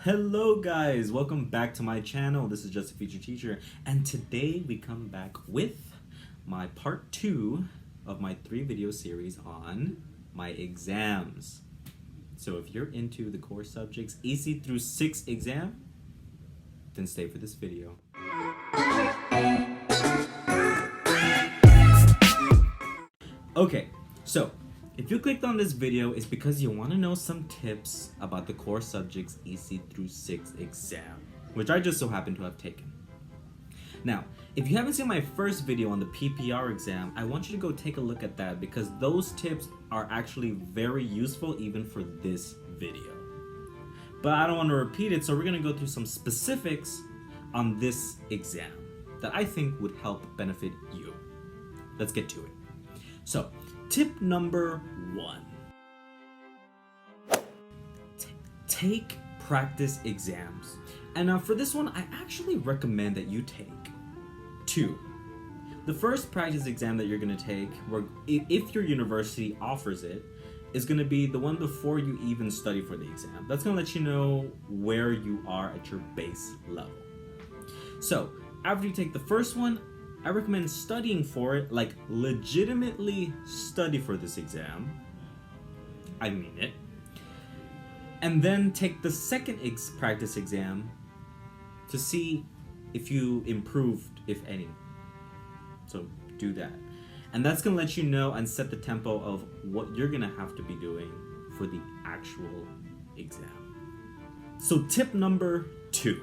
Hello guys, welcome back to my channel. This is JustAFutureTeacher, and today we come back with my part 2 of my 3-video series on my exams. So if you're into the core subjects EC through 6 exam, then stay for this video. Okay, so if you clicked on this video, it's because you want to know some tips about the core subjects EC through 6 exam, which I just so happen to have taken. Now, if you haven't seen my first video on the PPR exam, I want you to go take a look at that because those tips are actually very useful even for this video. But I don't want to repeat it, so we're going to go through some specifics on this exam that I think would help benefit you. Let's get to it. So, tip number 1. Take practice exams. And for this one, I actually recommend that you take 2. The first practice exam that you're going to take, if your university offers it, is going to be the one before you even study for the exam. That's going to let you know where you are at your base level. So, after you take the first one, I recommend studying for it, like legitimately study for this exam. I mean it. And then take the second practice exam to see if you improved, if any. So do that. And that's going to let you know and set the tempo of what you're going to have to be doing for the actual exam. So tip number 2.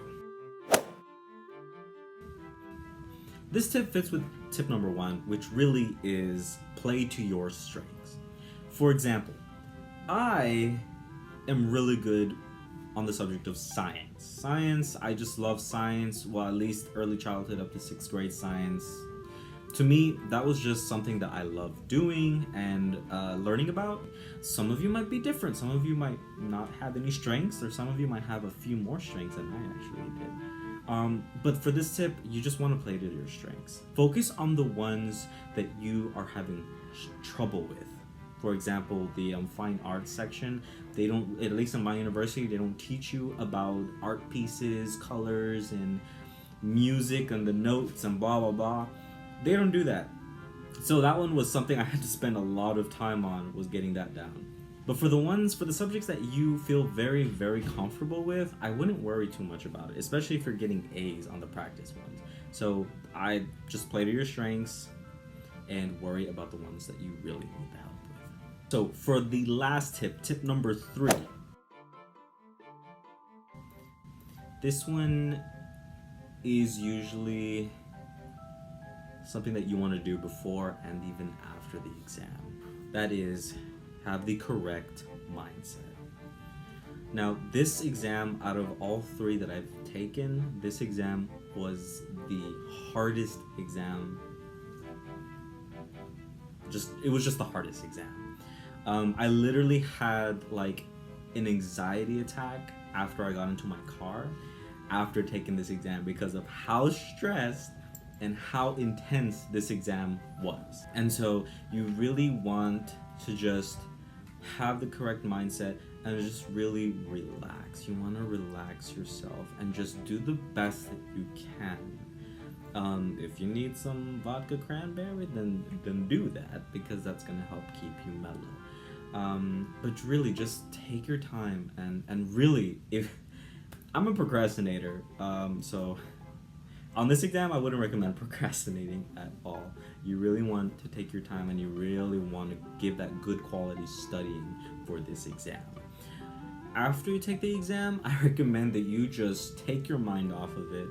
This tip fits with tip number 1, which really is play to your strengths. For example, I am really good on the subject of science. Science, I just love science, well, at least early childhood up to 6th grade science. To me, that was just something that I love doing and learning about. Some of you might be different. Some of you might not have any strengths, or some of you might have a few more strengths than I actually did. But for this tip, you just want to play to your strengths. Focus on the ones that you are having trouble with. For example, the fine arts section, they don't, at least in my university, they don't teach you about art pieces, colors, and music, and the notes, and blah, blah, blah. They don't do that. So that one was something I had to spend a lot of time on, was getting that down. But for the subjects that you feel very, very comfortable with, I wouldn't worry too much about it, especially if you're getting A's on the practice ones. So I just play to your strengths and worry about the ones that you really need the help with. So for the last tip, tip number 3. This one is usually something that you want to do before and even after the exam. That is, have the correct mindset. Now, this exam, out of all 3 that I've taken, this exam was the hardest exam. It was just the hardest exam. I literally had like an anxiety attack after I got into my car after taking this exam because of how stressed and how intense this exam was. And so you really want to just have the correct mindset and just really relax. You want to relax yourself and just do the best that you can. If you need some vodka cranberry, then do that, because that's going to help keep you mellow. But really just take your time and really, if I'm a procrastinator, so on this exam, I wouldn't recommend procrastinating at all. You really want to take your time and you really want to give that good quality studying for this exam. After you take the exam, I recommend that you just take your mind off of it.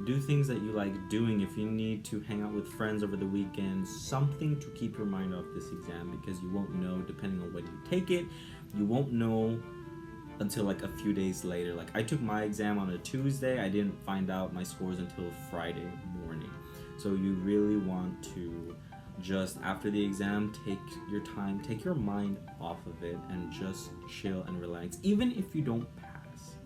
Do things that you like doing. If you need to hang out with friends over the weekend, something to keep your mind off this exam, because you won't know, depending on when you take it, you won't know until like a few days later. Like I took my exam on a Tuesday, I didn't find out my scores until Friday morning. So you really want to just, after the exam, take your time, take your mind off of it and just chill and relax. Even if you don't pass,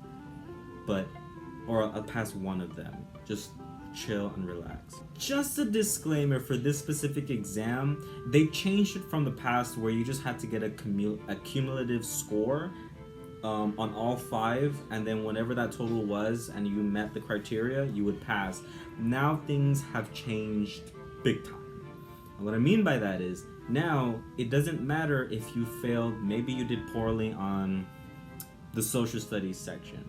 or pass one of them, just chill and relax. Just a disclaimer for this specific exam, they changed it from the past where you just had to get a cumulative score on all 5, and then whenever that total was and you met the criteria, you would pass. Now things have changed big time. And what I mean by that is, now it doesn't matter if you failed, maybe you did poorly on the social studies section,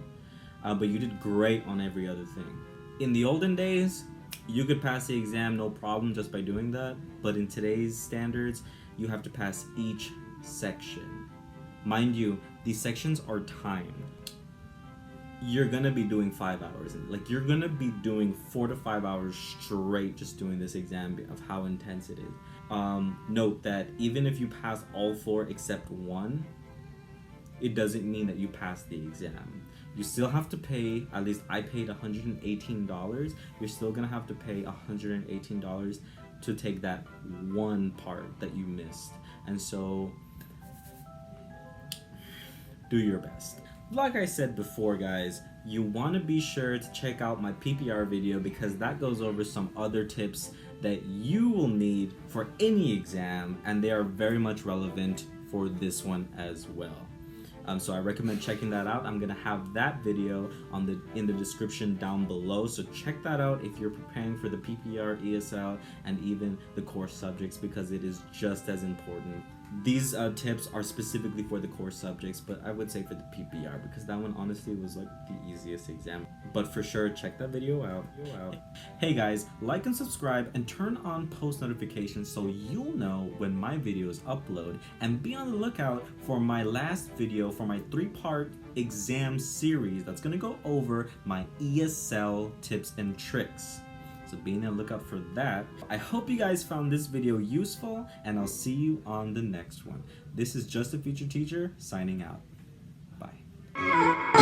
but you did great on every other thing. In the olden days, you could pass the exam no problem just by doing that, but in today's standards, you have to pass each section. Mind you, these sections are timed. You're gonna be doing 5 hours, like you're gonna be doing 4 to 5 hours straight just doing this exam of how intense it is. Note that even if you pass all 4 except 1, it doesn't mean that you pass the exam. You still have to pay, at least I paid $118. You're still gonna have to pay $118 to take that one part that you missed. And so, do your best. Like I said before, guys, you want to be sure to check out my PPR video because that goes over some other tips that you will need for any exam, and they are very much relevant for this one as well. So I recommend checking that out. I'm gonna have that video in the description down below, so check that out if you're preparing for the PPR, ESL, and even the core subjects, because it is just as important. These tips are specifically for the core subjects, but I would say for the PPR, because that one honestly was like the easiest exam. But for sure, check that video out. Hey guys, like and subscribe and turn on post notifications so you'll know when my videos upload, and be on the lookout for my last video for my 3-part exam series that's gonna go over my ESL tips and tricks. So be on the lookout for that. I hope you guys found this video useful, and I'll see you on the next one. This is Just a Future Teacher signing out. Bye.